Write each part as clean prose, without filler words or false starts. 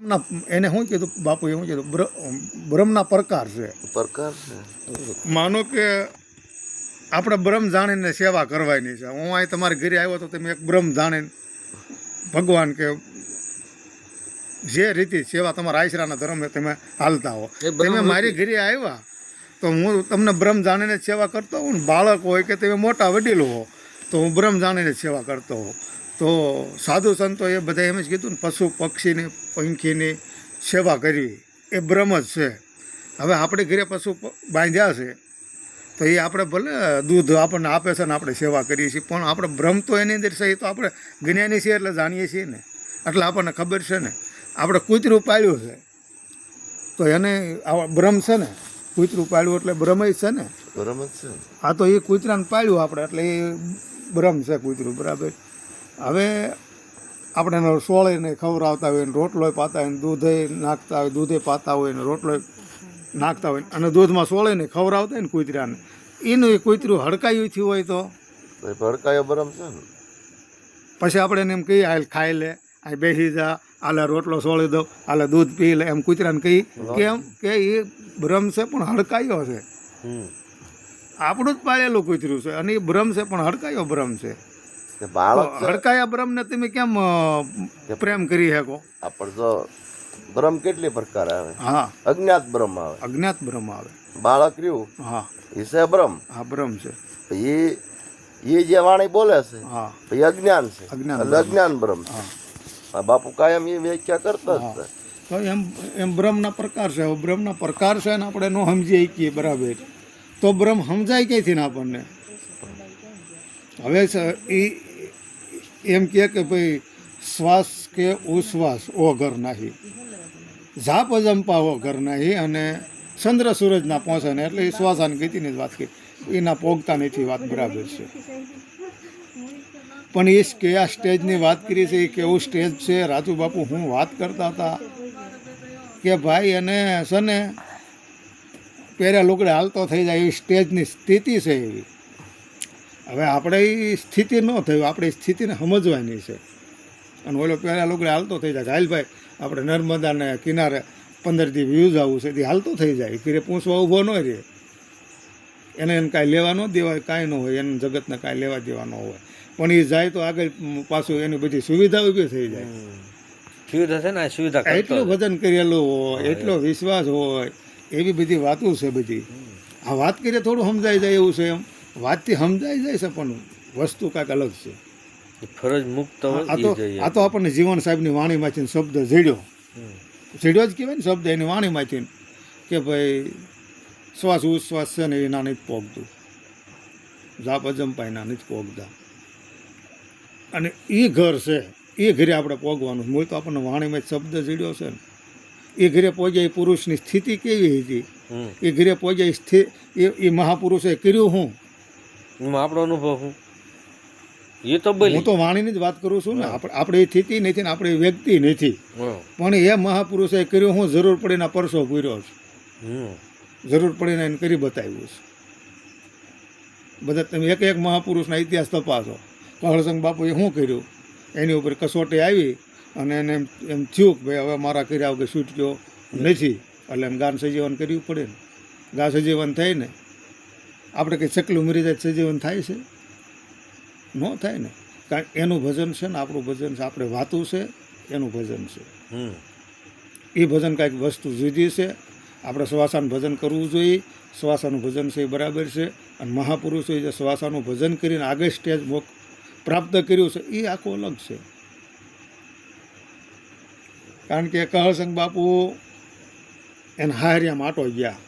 એને શું કીધું બાપુએ શું કીધું બ્રહ્મના પ્રકાર છે. માનો કે આપણે બ્રહ્મ જાણીને સેવા કરવાની છે. હું અહીં તમારા ઘરે આવ્યો તો તમે એક બ્રહ્મ જાણીને ભગવાન કે જે રીતે સેવા તમારા આશરાના ધર્મે તમે હાલતા હો, તમે મારી ઘરે આવ્યા તો હું તમને બ્રહ્મ જાણીને સેવા કરતો હોઉં ને. બાળક હોય કે તમે મોટા વડીલો હો તો હું બ્રહ્મ જાણીને સેવા કરતો હોઉં. તો સાધુ સંતો એ બધા એમ જ કીધું ને, પશુ પક્ષીની પંખીની સેવા કરવી એ બ્રહ્મ જ છે. હવે આપણે ઘરે પશુ બાંધ્યા છે તો એ આપણે ભલે દૂધ આપણને આપે છે ને આપણે સેવા કરીએ છીએ, પણ આપણે બ્રહ્મ તો એની અંદર છે. તો આપણે જ્ઞાની છીએ એટલે જાણીએ છીએ ને, એટલે આપણને ખબર છે ને. આપણે કૂતરું પાળ્યું છે તો એને બ્રહ્મ છે ને, કૂતરું પાળ્યું એટલે બ્રહ્મ જ છે ને. હા, તો એ કૂતરાને પાળ્યું આપણે એટલે એ બ્રહ્મ છે કૂતરું, બરાબર. હવે આપણે એને સોળીને ખવડાવતા હોય ને, રોટલો પાતા હોય ને, દૂધે નાખતા હોય, દૂધે પાતા હોય ને, રોટલો નાખતા હોય અને દૂધમાં સોળીને ખવડાવતા હોય ને કૂતરાને, એનું એ કૂતરું હડકાયું થયું હોય તો હડકાયો બ્રહ્મ છે ને. પછી આપણે એને એમ કહીએ હાલ ખાઈ લે, આ બેસી જા, આલે રોટલો સોળી દો, આલે દૂધ પી લે, એમ કૂતરાને કહી કેમ કે એ બ્રહ્મ છે પણ હડકાયો છે. આપણું જ પાળેલું કૂતરું છે અને એ બ્રહ્મ છે પણ હડકાયો બ્રહ્મ છે. હડકાયા બ્રહ્મને તમે કેમ પ્રેમ કરી શકો? આપણે તો બ્રહ્મ કેટલી પ્રકાર આવે. હા, અજ્ઞાત બ્રહ્મ આવે, અજ્ઞાત બ્રહ્મ આવે. બાળક રહ્યું, હા, એ છે બ્રહ્મ. હા, બ્રહ્મ છે. એ જે વાણી બોલે છે હા, એ અજ્ઞાન છે, અજ્ઞાન બ્રહ્મ છે. બાપુ કાયમ એ વ્યાખ્યા કરતા જ છે. તો એમ બ્રહ્મના પ્રકાર છે. હવે બ્રહ્મના પ્રકાર છે ને આપણે ન સમજીએ શકીએ, બરાબર. તો બ્રહ્મ સમજાય ક્યાંથી ને આપણને? હવે એ એમ કહે કે ભાઈ શ્વાસ કે ઉશ્વાસ ઓ ઘર નાહી, ઝાપ અજંપા ઓ ઘર નાહી, અને ચંદ્ર સૂરજ ના પહોંચે ને એટલે એ શ્વાસાની ગતિની જ વાત કરી, એના પોગતા નથી વાત, બરાબર છે. પણ એ કયા સ્ટેજની વાત કરી છે, એ કેવું સ્ટેજ છે? રાજુ બાપુ હું વાત કરતા હતા કે ભાઈ એને છે ને પહેર્યા લુગડે હાલતો થઈ જાય એવી સ્ટેજની સ્થિતિ છે એવી. હવે આપણે એ સ્થિતિ ન થયું, આપણે એ સ્થિતિને સમજવાની છે. અને ઓલો પહેલા લુગડે હાલતો થઈ જાય, હાલ ભાઈ આપણે નર્મદાને કિનારે 15 દી વ્યૂઝ આવવું છે, એ હાલતો થઈ જાય, ઘરે પૂછવા ઊભો ન રહે. એને કાંઈ લેવા ન દેવાય, કાંઈ ન હોય, એને જગતને કાંઈ લેવા દેવા ન હોય. પણ એ જાય તો આગળ પાછું એની બધી સુવિધા ઊભી થઈ જાય. એટલું ભજન કરેલું હોય, એટલો વિશ્વાસ હોય, એવી બધી વાતો છે બધી. આ વાત કરીએ થોડું સમજાઈ જાય એવું છે. એમ વાતથી સમજાઈ જાય છે પણ વસ્તુ કાંઈક અલગ છે. ફરજ મુક્ત આ તો આપણને જીવન સાહેબની વાણીમાંથી શબ્દ જડ્યો જ કહેવાય ને શબ્દ, એની વાણીમાંથી કે ભાઈ શ્વાસ ઉશ્વાસ છે ને એના નથી પોગતું, જાપ અજંપા એના નથી પોગતા. અને એ ઘર છે, એ ઘરે આપણે પોગવાનું. મૂળ તો આપણને વાણીમાં શબ્દ જડ્યો છે ને, એ ઘરે પહોંચ્યા. એ પુરુષની સ્થિતિ કેવી હતી, એ ઘરે પહોંચ્યા. એ મહાપુરુષે કર્યું હું આપણો અનુભવ હું તો વાણીની જ વાત કરું છું ને. આપણે એ સ્થિતિ નથી ને આપણે એ વ્યક્તિ નથી, પણ એ મહાપુરુષે કર્યું હું જરૂર પડીને પરસો પૂર્યો છે, જરૂર પડીને એને કરી બતાવ્યું છે. બધા તમે એક એક મહાપુરુષના ઇતિહાસ તપાસો. કહળસંગ બાપુએ શું કર્યું, એની ઉપર કસોટી આવી અને એને એમ થયું કે ભાઈ હવે મારા કર્યા વગર છૂટક્યો નથી, એટલે એમ ગાન સજીવન કરવું પડે ને. ગા સજીવન થાય ને, આપણે કંઈ ચકલું મરી જાય સજીવન થાય છે? ન થાય ને. કારણ એનું ભજન છે ને આપણું ભજન છે, આપણે વાતું છે એનું ભજન છે. એ ભજન કાંઈક વસ્તુ જુદી છે. આપણે શ્વાસાનું ભજન કરવું જોઈએ, શ્વાસાનું ભજન છે એ બરાબર છે. અને મહાપુરુષોએ જે શ્વાસાનું ભજન કરીને આગળ સ્ટેજ પ્રાપ્ત કર્યું છે એ આખું અલગ છે. કારણ કે કહળસંગ બાપુ એને હારિયા માટો ગયા,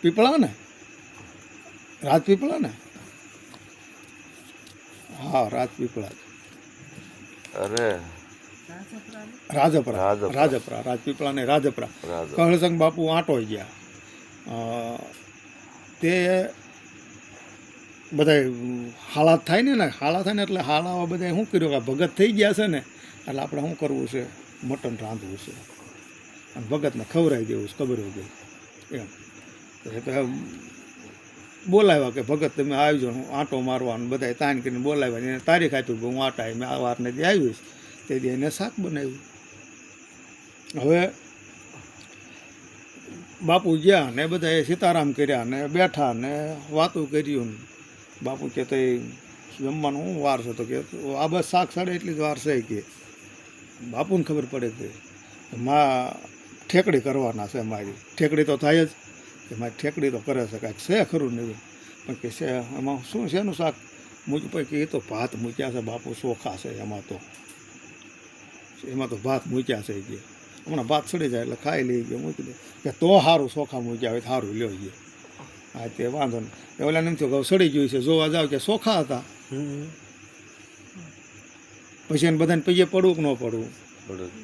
પીપળા ને, રાજપીપળા ને, હા રાજપીપળા, અરે રાજપીપળા ને રાજપરા. કહળસંગ બાપુ આંટો ગયા. તે બધા હાલાત થાય ને એટલે હાલાવા બધા શું કર્યું કે ભગત થઈ ગયા છે ને એટલે આપણે શું કરવું છે, મટન રાંધવું છે અને ભગતને ખવડાવી દેવું છે, ખબર ગઈ એમ. એટલે બોલાવ્યા કે ભગત તમે આવજો, હું આંટો મારવાનું બધા તાણ કરીને બોલાવ્યા. એને તારીખ આપી કે હું આ ટાઈમે આ વારને જે આવીશ. તે દી એને શાક બનાવ્યું. હવે બાપુ ગયા ને બધાએ સીતારામ કર્યા ને બેઠા ને વાતું કર્યું ને બાપુ કે તે જમવાનું શું વાર છે? તો કે આ બસ શાક સડે એટલી જ વાર છે કે. બાપુને ખબર પડે કે માં ઠેકડી કરવાના છે, મારી ઠેકડી તો થાય જ કે મારી ઠેકડી તો કરે છે, કાંઈક છે ખરું નહીં પણ કે છે એમાં શું છે એનું શાક મૂક્યું? પછી કે એ તો ભાત મૂક્યા છે બાપુ, ચોખા છે એમાં તો ભાત મૂક્યા છે કે હમણાં ભાત સડી જાય એટલે ખાઈ લઈ ગયો, મૂકી દે કે તો સારું ચોખા મૂક્યા હોય સારું લ્યો ગયો. હા તે વાંધો નહીં. ઓલા નથી કહું સડી ગયું છે, જોવા જાવ કે ચોખા હતા. પછી એને બધાને પૈયે પડવું કે ન પડવું?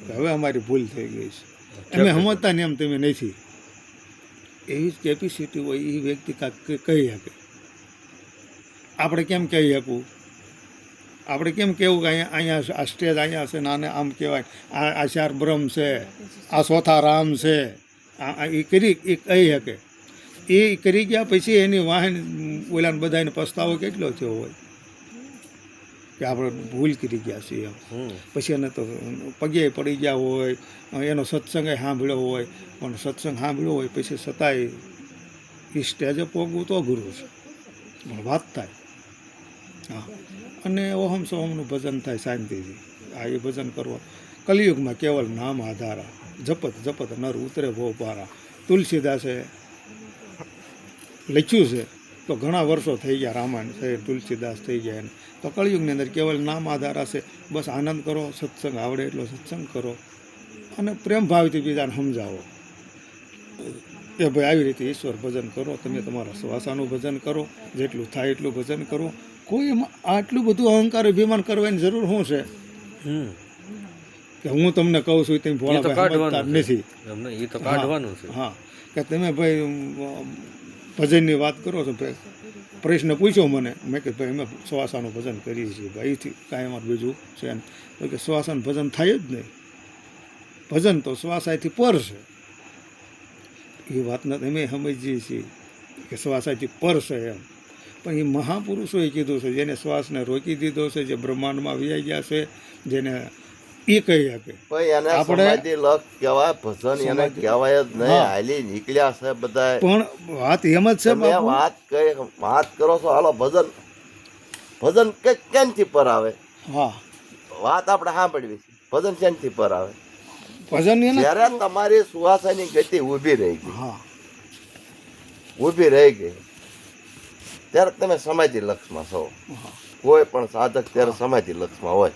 કે હવે અમારી ભૂલ થઈ ગઈ છે, અમે સમજતા ને એમ તમે નથી. એવી જ કેપેસિટી હોય એ વ્યક્તિ કાંઈક કહી શકે. આપણે કેમ કહી શકવું? આપણે કેમ કહેવું કે અહીંયા આ સ્ટેજ અહીંયા છે ને આને આમ કહેવાય, આ ચાર બ્રહ્મ છે, આ ચોથા રામ છે, એ કહી શકે. એ કરી ગયા પછી એની વાહન ઓલાને બધાને પસ્તાવો કેટલો થયો હોય કે આપણે ભૂલ કરી ગયા છીએ એમ. પછી એને તો પગે પડી ગયા હોય, એનો સત્સંગ સાંભળ્યો હોય, પણ સત્સંગ સાંભળ્યો હોય પછી છતાંય એ સ્ટેજે પોગવું તો ગુરુ છે, પણ વાત થાય. હા, અને ઓહમ સોહમનું ભજન થાય શાંતિથી. આ એ ભજન કરવા કલિયુગમાં કેવલ નામ આધારા, જપત જપત નર ઉતરે ભો પારા. તુલસીદાસે લખ્યું છે તો ઘણા વર્ષો થઈ ગયા, રામાયણ છે, તુલસીદાસ થઈ ગયા એને. તો કળિયુગની અંદર કેવલ નામ આધારા છે. બસ આનંદ કરો, સત્સંગ આવડે એટલો સત્સંગ કરો અને પ્રેમ ભાવથી બીજાને સમજાવો કે ભાઈ આવી રીતે ઈશ્વર ભજન કરો. તમે તમારા શ્વાસાનું ભજન કરો, જેટલું થાય એટલું ભજન કરો. કોઈ એમાં આટલું બધું અહંકાર અભિમાન કરવાની જરૂર શું છે કે હું તમને કહું છું તમે ભોળા નથી? એ તો કાઢવાનું છે. હા, કે તમે ભાઈ ભજનની વાત કરો છો. ભાઈ પ્રશ્ન પૂછ્યો મને, મેં કે ભાઈ અમે શ્વાસાનું ભજન કરીએ છીએ ભાઈ, એથી કાંઈ અમારું બીજું છે ને? તો કે શ્વાસાનું ભજન થાય જ નહીં, ભજન તો શ્વાસાથી પર છે. એ વાતને અમે સમજીએ છીએ કે શ્વાસાથી પર છે એમ. પણ એ મહાપુરુષોએ કીધું છે, જેને શ્વાસને રોકી દીધો છે, જે બ્રહ્માંડમાં વ્યાઈ ગયા છે, જેને એ કહી શકે. આપણે લક્ષ કહેવાય, ભજન એને કહેવાય જ નહીં. હાલી નીકળ્યા છે બધા. પણ વાત એમ જ છે, વાત કરો છો. હાલો ભજન ભજન ક્યાંથી પર આવે? હા, વાત આપણે સાંભળવી છે. ભજન ક્યાંથી પર આવે? ભજન જ્યારે તમારી સુવાસાની ગતિ ઊભી રહી ગઈ, હા, ઊભી રહી ગઈ, ત્યારે તમે સમાધિ લક્ષમાં છો. કોઈ પણ સાધક ત્યારે સમાધિ લક્ષમાં હોય.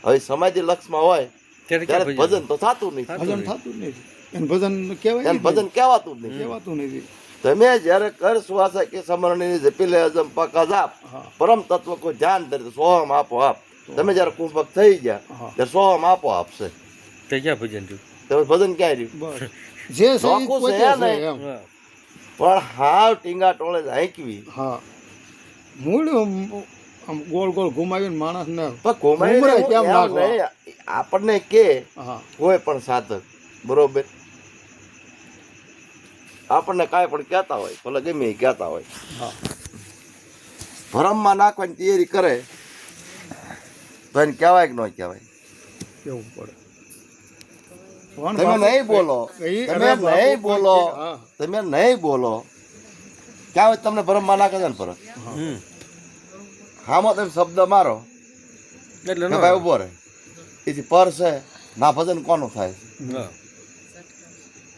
હવે સમાધિ લક્ષમાં હોય ત્યારે ભજન તો થતું નહીં. ભજન થતું જ નથી. એને ભજન કહેવાય, એને ભજન કહેવાતું જ નહીં. કહેવાતું નથી. તમે જ્યારે કર શ્વાસ કે સમરણી જપી લે અજમ પકા જાપ પરમ તત્વ કો ધ્યાન ધરી સોહમ આપો આપ. તમે જ્યારે કુંભક થઈ ગયા ત્યારે સોહમ આપો આપશે. તે ક્યાં ભજન થયું? તમે ભજન ક્યાં રહ્યું? જે નોખું છે નહીં, પણ હાવ ટીંગા ટોળે જ હાંકવી. હા, મૂળ આમ ગોળ ગોળ ઘુમાવીને માણસને આપણને કે કોઈ પણ સાધક બરોબર આપણને કાંઈ પણ કહેતા હોય, ભલે ગમે એ કહેતા હોય, ભરમમાં નાખવાની તૈયારી કરે તો એને કહેવાય કે ન કહેવાય? કેવું પડે. તમે નહીં બોલો, તમે નહીં બોલો, તમે નહીં બોલો, ક્યાં હોય તમને ભરમમાં નાખે છે ને પરત. હામાં તમે શબ્દ મારો એટલે ભાઈ ઉભો રહે. એથી પર છે ના ભજન કોનું થાય?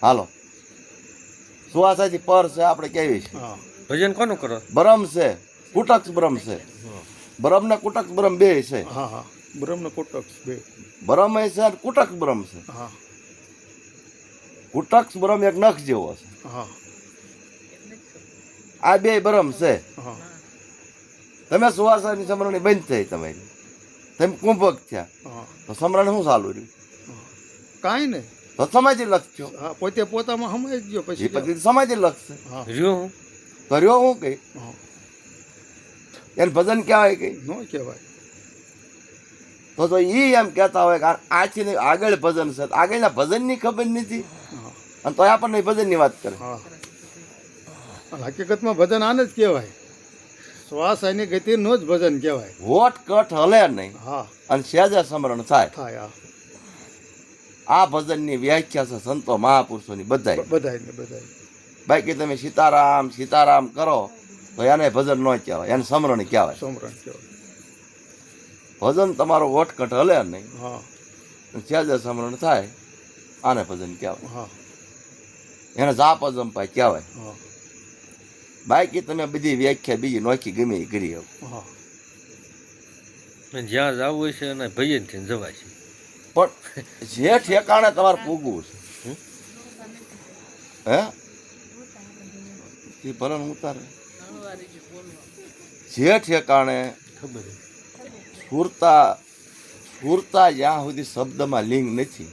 હાલો, સુવાસાથી પર છે આપણે કેવી છે? ભજન કોનું કરો? બ્રહ્મ છે, કુટક્ષ બ્રહ્મ છે. બ્રહ્મ ને કુટક્ષ બ્રહ્મ બે છે. બ્રહ્મ ને કુટક્ષ બે. બ્રહ્મ છે અને કુટક્ષ બ્રહ્મ છે. કુટક્ષ બ્રહ્મ એક નખ જેવો છે. આ બે બ્રહ્મ છે. તમે સુવાસાની સમરણી બંધ થઈ, તમારી તમે કુંભક થયા તો સમરણ શું ચાલુ રહ્યું? કાંઈ નહીં. તો સમાધિ લક્ષ થયો. પોતે પોતામાં સમજ ગયો. પછી સમાધિ લક્ષ છે. રહ્યો તો રહ્યો હું કઈ એને ભજન કહેવાય કઈ ન કહેવાય. તો ઈ એમ કહેતા હોય કે આથી આગળ ભજન છે, આગળના ભજનની ખબર નથી અને તો આપણને ભજનની વાત કરે. હકીકતમાં ભજન આને જ કહેવાય. શ્વાસ એની ગતિનું જ ભજન કહેવાય. હોઠ કઠ હલે નહીં હા અને સહેજે સ્મરણ થાય. થાય હા આ ભજનની વ્યાખ્યા છે સંતો મહાપુરુષોની બધાય. બધાય બાકી તમે સીતારામ સીતારામ કરો તો એને ભજન ન કહેવાય, એને સમરણ કહેવાય. સમરણ કહેવાય. ભજન તમારો હોઠ કઠ હલે નહીં હા અને સહેજે સ્મરણ થાય, આને ભજન કહેવાય. હા એને જાપ જંપાય કહેવાય. હા બાકી તમે બધી વ્યાખ્યા બીજી નોખી ગમે એ કરી શકો. હા અને જ્યાં જવું હોય છે અને ભજનથી જવાય છે. પણ જે ઠેકાણે તમારે પૂગવું છે હે એ ભરણ ઉતારે જે ઠેકાણે ખબર સુરતા જ્યાં સુધી શબ્દમાં લિંગ નથી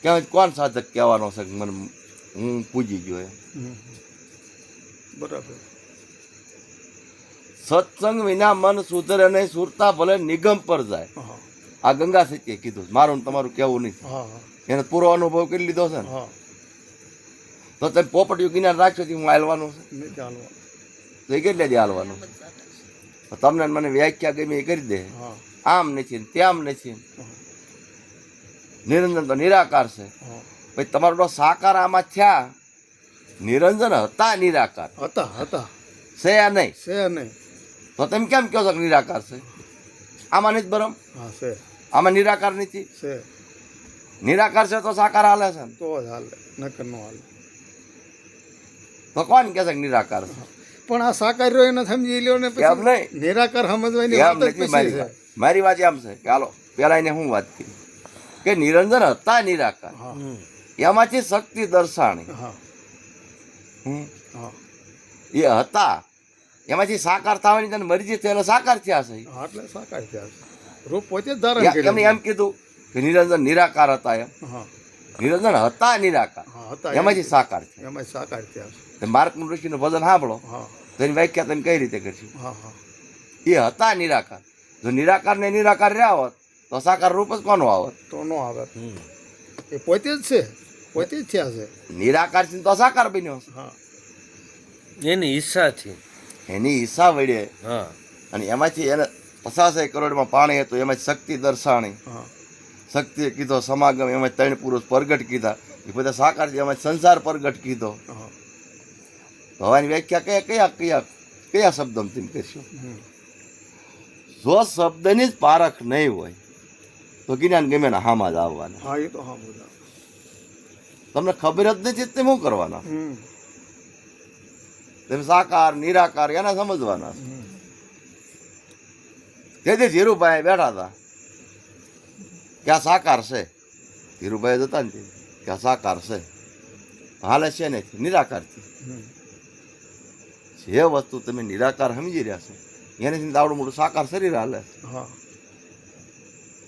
ક્યાં કોણ સાધક કહેવાનો છે કે મને હું પૂજી ગયો એમ. બરાબર. સત્સંગ વિના મન સુધરે નહીં, સુરતા ભલે નિગમ પર જાય. હા આ ગંગા સત્યે કીધું, મારું ને તમારું કેવું નહીં. હા એને પૂરો અનુભવ કરી લીધો છે ને. હા તો તમે પોપટીયું કિનારે રાખશો હું હાલવાનું છે નહીં ચાલવા. તો એ કેટલે દી હાલવાનું? તમને ને મને વ્યાખ્યા ગમે એ કરી દે. હા આમ નથી ને તેમ નથી ને. નિરંજન તો નિરાકાર છે. હા પછી તમારો તો સાકાર આમાં થયા, નિરંજન હતા નિરાકાર હતા છે આ નહીં, છે નહીં. તો તમે કેમ કહો છો કે નિરાકાર છે? આમાં નથી બરમ, હા છે આમાં નિરાકાર નથી. છે નિરાકાર છે તો સાકાર હાલે છે ને. તો જ હાલે, નકર નો હાલે. તો કોણ કહે છે કે નિરાકાર છે? પણ આ સાકાર રહ્યો એને સમજી લ્યો ને એમ પછી નહીં. નિરાકાર સમજવાની એમ વાત જ નથી પછી મારી છે. વાત. મારી વાત એમ છે કે હાલો પેલા એને હું વાત કરી કે નિરંજન હતા નિરાકાર, હા એમાંથી શક્તિ દર્શાણી. હા હમ. હા એ હતા એમાંથી સાકાર થવાની તને મરજી થયેલા સાકાર થયા છે. હા, એટલે સાકાર થયા છે. રૂપ પોતે જ ધારણ એમને કર્યું. એમ કીધું કે નિરંજન નિરાકાર હતા, એમ હા નિરંજન હતા નિરાકાર, હા હતા એમાંથી સાકાર થયા. એમાં સાકાર થયા છે. માર્ક ઋષિનું ભજન સાંભળો હા તો એની વ્યાખ્યા તમે કઈ રીતે કરશું? હા હા એ હતા નિરાકાર. જો નિરાકાર ને નિરાકાર રહ્યા હોત તો સાકાર રૂપ જ કોનું આવત? તો નો આવે. એ પોતે જ છે, પોતે જ થયા છે. નિરાકાર છે તો સાકાર બન્યો છે. હા એની ઈચ્છાથી. એની ઈચ્છા વડે હા અને એમાંથી એને 50 કરોડમાં પાણી હતું, એમાં શક્તિ દર્શાણી. હા શક્તિએ કીધો સમાગમ, એમાં 3 પુરુષ પ્રગટ કીધા. એ બધા સાકાર છે, એમાં સંસાર પ્રગટ કીધો. હા ભવાની વ્યાખ્યા કયા કયા કયા કયા શબ્દમાં તમે કરશો? હમ. જો શબ્દની જ પારખ નહીં હોય તો જ્ઞાન ગમે ને હામાં જ આવવાના. હા એ તો હા બધા. તમને ખબર જ નથી તે શું કરવાના? હમ તમે સાકાર નિરાકાર એના સમજવાના. હમ. તેથી ધીરુભાઈ બેઠા હતા કે આ સાકાર છે. ધીરુભાઈ જતા ને કે આ સાકાર છે, હાલે છે ને નિરાકારથી. હમ. જે વસ્તુ તમે નિરાકાર સમજી રહ્યા છો એની આવડું મોટું સાકાર શરીર હાલે. હા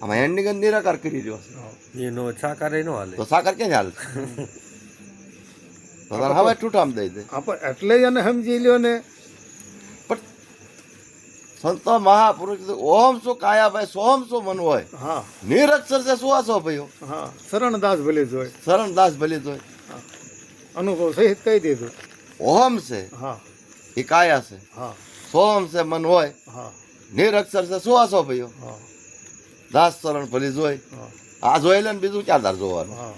આમાં એની ગંધ નિરાકાર કરી રહ્યો છે, હા એનો સાકાર નો હાલે. તો સાકાર ક્યાં હાલે? તો તારે હવે ઠૂઠામ દઈ દે. આપણે એટલે જ એને સમજી લ્યો ને. પણ સંતો મહાપુરુષ કીધું, ઓમ શું કાયાભાઈ સોમ શું મન હોય, હા નિરક્ષર છે સુવાસો ભાઈઓ, હા શરણદાસ ભલે જોઈ. શરણદાસ ભલી જોય. હા અનુભવ સહિત કહી દીધું. ઓમ છે હા એ કાયા છે, હા સોમ છે મન હોય, હા નિરક્ષર છે સુવાસો ભાઈઓ, હા દાસ શરણ ભલી જોઈ. હા આ જોઈ લે ને બીજું ક્યાં તાર જોવાનું? હા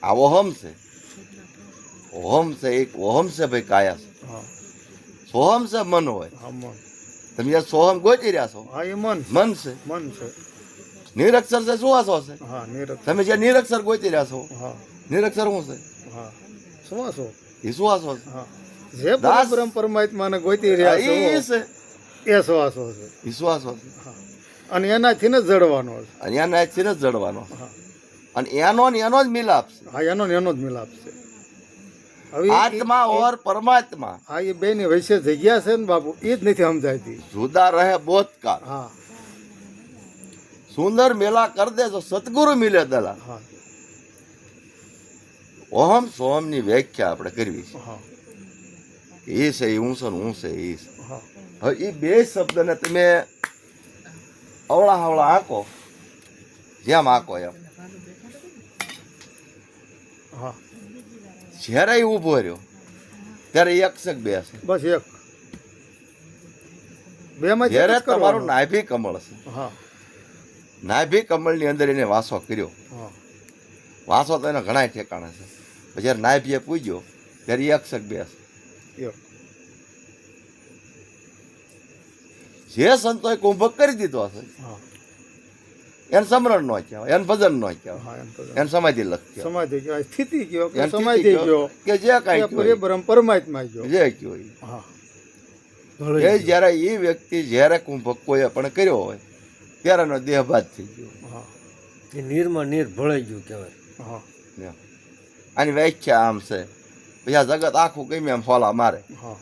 આ ઓહમ છે. ઓહમ છે એક ઓહમ છે ભાઈ કાયા છે. હા સોહમ છે મન હોય. હા મન. તમે યાર સોહમ ગોતી રહ્યા છો, હા એ મન મન છે. મન છે. નિરક્ષર છે સુવાસો છે. હા નિરક્ષ. તમે જે નિરક્ષર ગોતી રહ્યા છો, હા નિરક્ષર શું છે? હા શ્વાસો. એ સુવાસો છે. હા જે દાસ- પરમ પરમાત્માને ગોતી રહ્યા એ છો છે એ શ્વાસો છે. એ સુવાસો છે. હા અને એનાથી ને જડવાનો છે. અને એના આજથી જ જડવાનો છે. હા અને એનો ને એનો જ મિલાપ છે. હા એનો ને એનો જ મિલાપ છે. હવે આત્મા ઓર પરમાત્મા હા એ બે ની વચ્ચે જગ્યા છે ને બાપુ, એ જ નથી સમજાતી. જુદા રહે બોધકાર, હા સુંદર મેલા કર દે તો સતગુરુ મિલે દલા. હા ઓહમ સોહમ ની વ્યાખ્યા આપણે કરવી છે. હા એ છે એ હું છે ને હું છે એ છે. હા હવે એ બે શબ્દને તમે અવળા હવળા આંકો, જેમ આંકો એમ. હા જ્યારે ઊભો રહ્યો ત્યારે એક છે કે બે છે? બસ એક. બેમાંથી એક જ્યારે જ કરવાનો. તમારું નાભી કમળ છે, હા નાભી કમળની અંદર એને વાસો કર્યો. હા વાસો તો એના ઘણા ઠેકાણા છે. પછી જ્યારે નાભીએ પૂજ્યો ત્યારે એ અક્ષર બેસ. યો. જે સંતોએ કુંભક કરી દીધો હશે હા એને સમરણ નો કહેવાય, એને ભજન નો કહેવાય, હા એમ તો એને સમાધિ લખ કહેવાય. સમાધિ ગયો સ્થિતિ ગયો કે એને સમાધિ સ્થિતિ ગયો કે જે કાંઈ કે કહેવાય, બ્રહ્મ પરમાત્મા ગયો. જે કહેવાય. હા એ જ્યારે એ વ્યક્તિ જ્યારે કુંભક કોઈએ પણ કર્યો હોય ત્યારે એનો દેહ બાદ થઈ ગયો. હા એ નીરમાં નીર ભળાઈ ગયું કહેવાય. હા એમ. આની વ્યાખ્યા આમ છે. પછી આ જગત આખું ગમે એમ ફોલા મારે. હા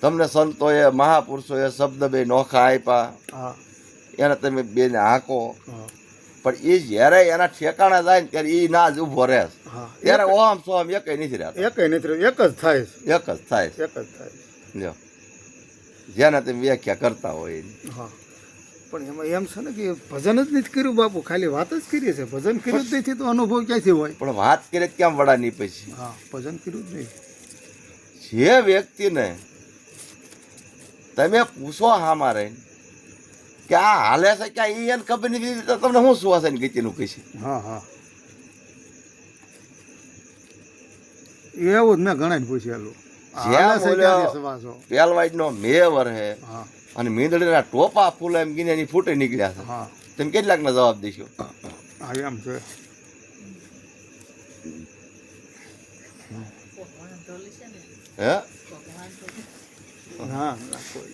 તમને સંતોએ મહાપુરુષોએ શબ્દ બે નોખા આપ્યા, હા એને તમે બેને હાંકો, હા પણ એ જ્યારે એના ઠેકાણા જાય ને ત્યારે એ ના જ ઊભો રહે છે. હા ત્યારે ઓમ સોમ એક નથી રહેતા, એક નથી, એક જ થાય છે. એક જ થાય છે. એક જ થાય છે. લ્યો જેને તમે વ્યાખ્યા કરતા હોય એની. હા પણ એમાં એમ છે ને કે ભજન જ નથી કર્યું બાપુ, ખાલી વાત જ કરી છે. ભજન કર્યું જ નથી તો અનુભવ ક્યાંથી હોય? પણ વાત કરે કેમ વડાની પછી હા ભજન કર્યું જ નહીં. જે વ્યક્તિને તમે પૂછો હામાં રહીને કે આ હાલે છે કે એ એને ખબર નથી તો તમને શું સુવાસે ને ગીતીનું કહીશ. હા હા એવું જ મેં ઘણા પૂછેલું. જ્યાં હાલે છે બોલ્યો ક્યાંથી સવાસો? પેલવાઈનો મેવર હે હા અને મીંદડીના ટોપા ફૂલે એમ ગીને એની ફૂટે નીકળ્યા છે. હા તમે કેટલાકને જવાબ દેશો? હા એમ છે. હે હા ના કોઈ